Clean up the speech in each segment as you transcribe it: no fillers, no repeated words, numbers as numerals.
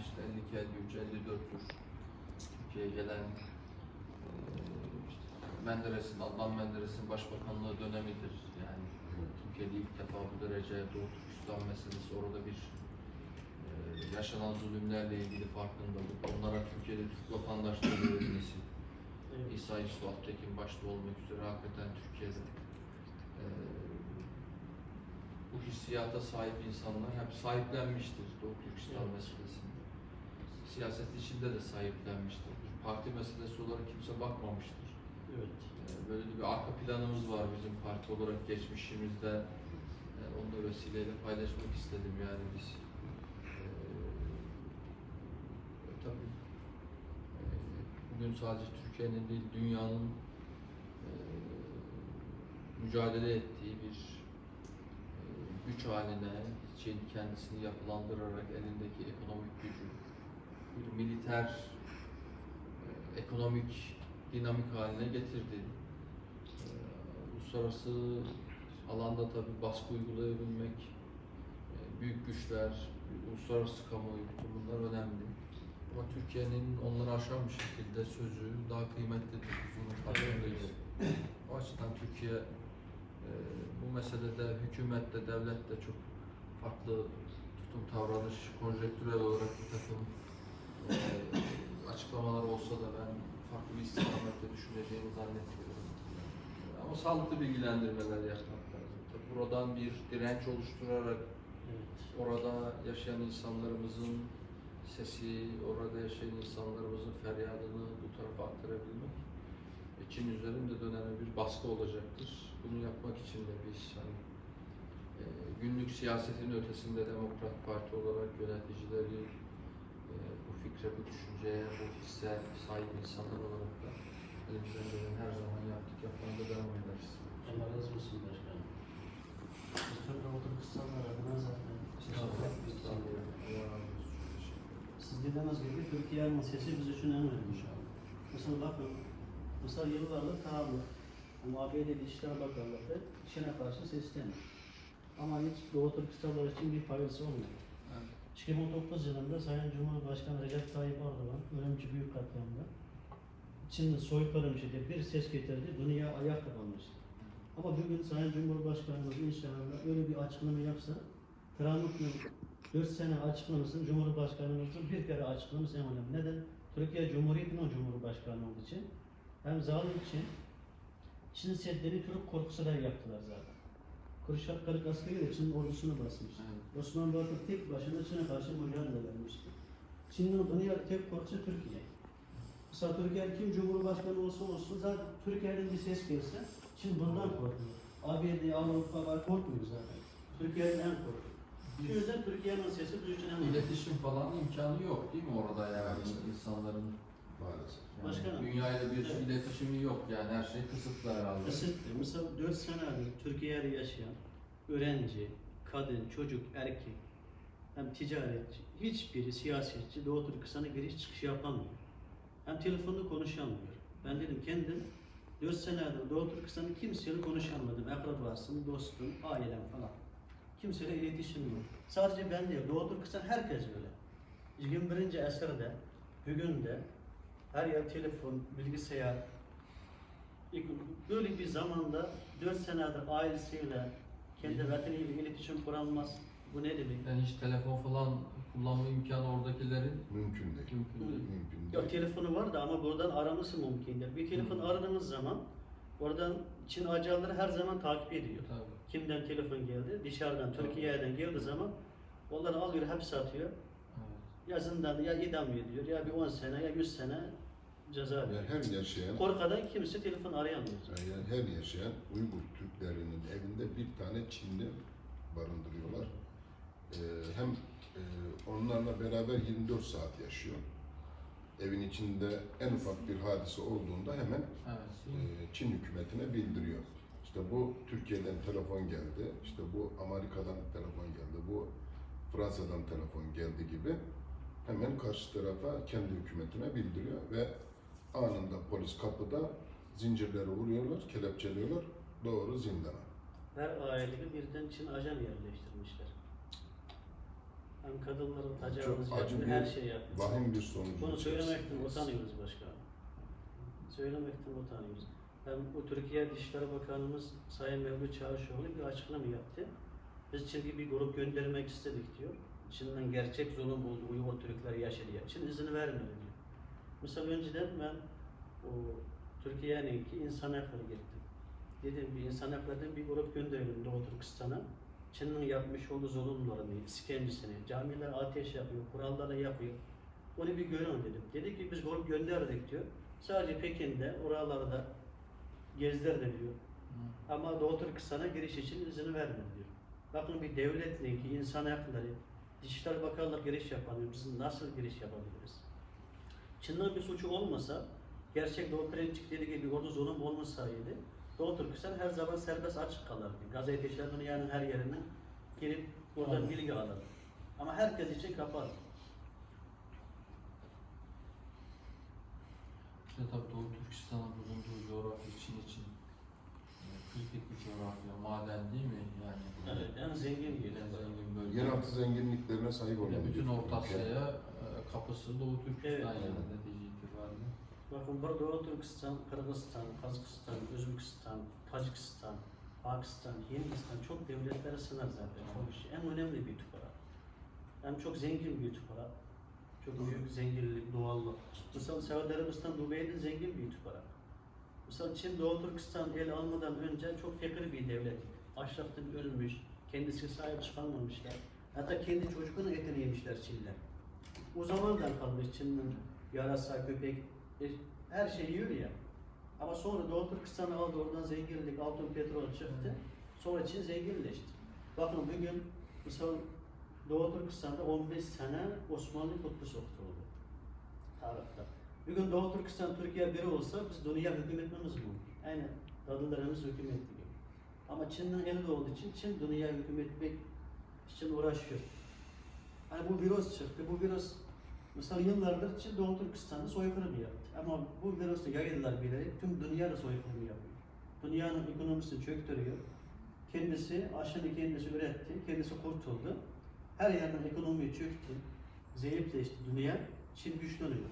işte 52, 53, 54 tür Türkiye'ye gelen işte Adnan Menderes'in başbakanlığı dönemidir. Yani Türkiye'de ilk defa bu derece Doğu Türkistan meselesi, orada bir yaşanan zulümlerle ilgili farkındalık, onlara Türkiye'de Türk vatandaşlığı verilmesi, İsa Yusuf Altekin başta olmak üzere hakikaten Türkiye'de bu hissiyata sahip insanlar hep sahiplenmiştir Doğu Türkistan meselesinde. Siyaset içinde de sahiplenmiştir. Bir parti meselesi olarak kimse bakmamıştır. Evet. Böyle bir arka planımız var bizim parti olarak geçmişimizde. Onu da vesileyle paylaşmak istedim yani biz. Tabii bugün sadece Türkiye'nin değil, dünyanın mücadele ettiği bir güç haline, kendisini yapılandırarak elindeki ekonomik gücü, bir militer, ekonomik dinamik haline getirdi. Uluslararası alanda tabii baskı uygulayabilmek, büyük güçler, uluslararası kamuoyu, bunlar önemli. Ama Türkiye'nin onları aşan bir şekilde sözü daha kıymetlidir. Bunun farkındayız. O açıdan Türkiye bu meselede hükümetle, devletle çok farklı tutum, davranış, konjektürel olarak bir takım açıklamalar olsa da ben farklı bir istikamette düşüneceğini zannetmiyorum. Ama sağlıklı bilgilendirmeler yapmak lazım. Tabii buradan bir direnç oluşturarak orada yaşayan insanlarımızın sesi, orada yaşayan insanlarımızın feryadını bu tarafa aktarabilmek Çin üzerinde dönen bir baskı olacaktır. Bunu yapmak için de biz günlük siyasetin ötesinde Demokrat Parti olarak yöneticileri bu fikre, bu düşünceye, bu hisse sahip insanlar olarak da elimizden gelen her zaman yaptık, yapmaya da devam ederiz. Allah razı olsun başkanım. Biz Türk Demokrat Kısalar adına zaten siz dediğiniz gibi Türkiye'nin sesi biz için en önemli şu an. Mesela bakın, mesela yıllardır tahammül, ABD Dışişleri Bakanlığı Çin'e karşı seslenir. Ama hiç Doğu Türkistanlar için bir faydası olmuyor. Evet. 2009 yılında Sayın Cumhurbaşkanı Recep Tayyip Erdoğan, Ürümçi büyük katliamda Çin'in soykırımcı diye bir ses getirdi, dünya ayağa kapanmıştı. Ama bugün Sayın Cumhurbaşkanımız inşallah öyle bir açıklama yapsa, Trump'ın 4 sene açıklamasını Cumhurbaşkanımızın bir kere açıklaması en önemli. Neden? Türkiye Cumhuriyeti'nin Cumhurbaşkanı olduğu için, hem zalim için, Çin Seddi'ni Türk korkusuyla yaptılar zaten. Kırşat Kırık askeri de Çin'in ordusunu basmıştı. Evet. Osman Batur tek başına Çin'e karşı mücadele vermişti. Çin'in dünya tek korkusu Türkiye. Mesela Türkiye kim Cumhurbaşkanı olsa olsun zaten Türkiye'den bir ses gelse Çin bundan korkuyor. ABD, Avrupa var korkmuyor zaten. Türkiye'nin en korkuyor. Bu yüzden Türkiye'nin sesi duyuşturan İletişim falan imkanı yok değil mi orada yani insanların? Maalesef. Yani Başkanım, dünyayla bir iletişimi yok yani her şey kısıtlı herhalde. Kısıtlı. Mesela 4 senedir Türkiye'de yaşayan öğrenci, kadın, çocuk, erkek, hem ticaretçi, hiçbiri siyasetçi Doğu Türkistan'a giriş çıkış yapamıyor. Hem telefonda konuşamıyor. Ben dedim kendim 4 senedir Doğu Türkistan'da kimseyle konuşamadım. Akrabasım, dostum, ailem falan. Kimseyle iletişim yok. Sadece ben değil, Doğu Türkistan herkes öyle. 21. asırda, bugün de her yer telefon, bilgisayar. Böyle bir zamanda 4 senedir ailesiyle, kendi vatanıyla iletişim kuramaz. Bu ne demek? Yani hiç telefon falan kullanma imkanı oradakilerin Mümkün değil. mümkün değil. Mümkün değil. Yok telefonu var da ama buradan araması mümkün değil. Bir telefon aradığınız zaman oradan Çin ajanları her zaman takip ediyor. Tabii. Kimden telefon geldi? Dışarıdan, Türkiye'den geldiği zaman onları alıyor, hapse atıyor. Evet. Ya zindan ya idam ediyor, ya bir 10 sene ya 100 sene ceza veriyor. Yani her yaşayan, Korkadan kimse telefon arayamıyor. yani her yaşayan Uygur Türklerinin evinde bir tane Çinli barındırıyorlar. Hem onlarla beraber 24 saat yaşıyor. Evin içinde en ufak bir hadise olduğunda hemen Evet. Çin hükümetine bildiriyor. İşte bu Türkiye'den telefon geldi, işte bu Amerika'dan telefon geldi, bu Fransa'dan telefon geldi gibi hemen karşı tarafa kendi hükümetine bildiriyor ve anında polis kapıda zincirleri vuruyorlar, kelepçeliyorlar, doğru zindana. Her ailede birden Çin ajan yerleştirmişler. Hem kadınların Çok tecavüz acı yapıyor, bir, her şey yapıyor. vahim bir sonucu. Bunu söylemekten içerisindeyiz. utanıyoruz başkanım. Söylemekten utanıyoruz. Hem bu Türkiye Dışişleri Bakanımız Sayın Mevlüt Çavuşoğlu bir açıklama yaptı. Biz Çin'e bir grup göndermek istedik diyor. Çin'den gerçek zulüm oldu, Uygur Türkleri yaşadığı için izin vermedi diyor. Mesela önceden ben o Türkiye'ninki insan hakları gittim. Dedim bir insan haklarından bir grup gönderelim Doğu Türkistan'a. Çin'in yapmış olduğu zulümlerini, işkencesini, camiler ateş yapıyor, kuralları yapıyor. Onu bir görün dedim. Dedi ki biz grup gönderdik diyor. Sadece Pekin'de, oralarda gezdiler de diyor. Ama Doğu Türkistan'a giriş için izin vermedi diyor. Bakın bir devletle ki insan hakları, Dışişleri Bakanlığı giriş yapamıyor. Biz nasıl giriş yapabiliriz? Çin'in bir suçu olmasa, gerçek Doğu Perinçik dediği gibi orada zulüm olmasaydı, Doğu Türkistan her zaman serbest açık kalırdı. Gazeteciler dünyanın her yerinden girip oradan bilgi alırdı. Ama herkes için kapalı. İşte tabii Doğu Türkistan'ın bulunduğu coğrafya için kritik bir coğrafya, maden değil mi? Yani Evet, en zengin bir en zengin bölge. Yeraltı zenginliklerine sahip olan Ve bütün bir Orta ülke. Asya'ya kapısı Doğu Türkistan Evet. yani netice itibariyle. Bakın burada Doğu Türkistan, Kırgızistan, Kazakistan, Özbekistan, Tacikistan, Pakistan, Hindistan çok devletlere sınır zaten. En önemli bir toprak. Hem çok zengin bir toprak. Çok büyük zenginlik, doğallık. Mesela Suudi Arabistan, Dubai'de zengin bir toprak. Mesela Çin, Doğu Türkistan el almadan önce çok fakir bir devlet. Aşraftan ölmüş, kendisi sahip çıkamamışlar. Hatta kendi çocuklarının etini yemişler Çinler. O zamandan kalmış Çin'in yarasa, köpek, her şey yiyor ya. Ama sonra Doğu Türkistan aldı, oradan zenginlik, altın, petrol çıktı. Sonra Çin zenginleşti. Bakın bugün mesela Doğu Türkistan'da 15 sene Osmanlı kutlu soktu oldu. Tarihte. Bugün Doğu Türkistan, Türkiye biri olsa biz dünya hükümetimiz mi olur? Aynen. Dadılarımız hükümet gibi. Ama Çin'in elinde olduğu için Çin dünya hükümetmek için uğraşıyor. Hani bu virüs çıktı. Bu virüs mesela yıllardır Çin Doğu Türkistan'da soykırım yaptı. Ama bu virüsü yayıldılar bilerek tüm dünyada soykırım yapıyor. Dünyanın ekonomisini çöktürüyor. Kendisi aşını kendisi üretti, kendisi kurtuldu. Her yerden ekonomi çöktü, zayıfleşti dünya, Çin güçleniyor.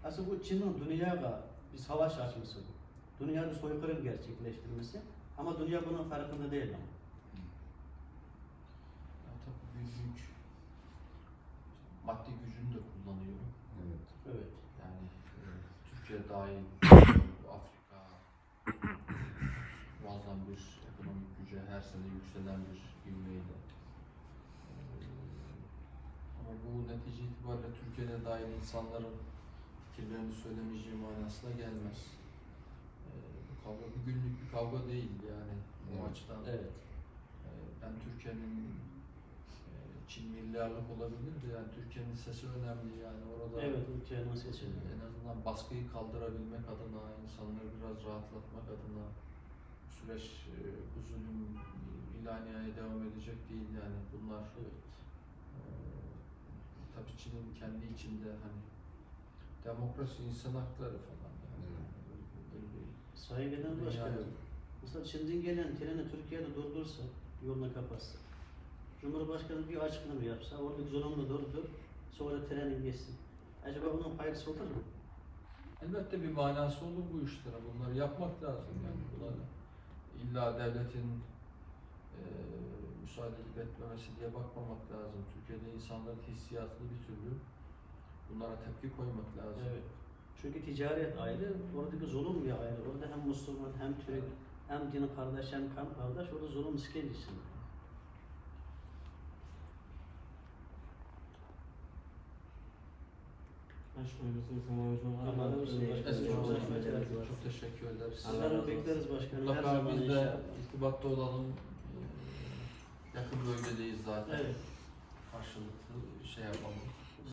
Aslında bu Çin'in dünyaya bir savaş açması bu. Dünyada soykırım gerçekleştirmesi. Ama dünya bunun farkında değil ama. Yani tabii büyük maddi gücünü de kullanıyor. Evet. Evet. Yani Türkiye dahil Afrika muazzam bir ekonomik güce her sene yükselen bir ivmeyle. Ama bu netice itibariyle Türkiye'de dahil insanların fikirlerini söylemeyeceği manasına gelmez. Bu kavga bir günlük bir kavga değil yani bu Evet. açıdan. Evet. Ben Türkiye'nin Çin milyarlık olabilir de yani Türkiye'nin sesi önemli yani orada Evet, ülkenin seçildi. en azından baskıyı kaldırabilmek adına, insanları biraz rahatlatmak adına bu süreç bu zulüm ilaniyaya devam edecek değil yani bunlar tabii Çin'in kendi içinde hani demokrasi, insan hakları falan yani. Böyle bir Sayın Genel Başkanım, yok. mesela Çin'den gelen treni Türkiye'de durdursa, yolunu kapatsa, Cumhurbaşkanı bir açıklama yapsa, oradaki zulümünü durdur, sonra trenin geçsin. Acaba bunun faydası olur mu? Elbette bir manası olur bu işlere. Bunları yapmak lazım yani. Bunları illa devletin müsaade edip etmemesi diye bakmamak lazım. Türkiye'de insanların hissiyatını bir türlü bunlara tepki koymak lazım. Evet. Çünkü ticaret ayrı, oradaki zulüm bir ayrı. Orada hem Müslüman, hem Türk, hem din kardeş, hem kan kardeş, orada zulüm işkencesi. Çok teşekkür ederiz. Sizleri bekleriz başkanım. Her Mutlaka zaman biz de inşallah. irtibatta olalım. Yakın bölgedeyiz zaten. Evet. Karşılıklı şey yapalım.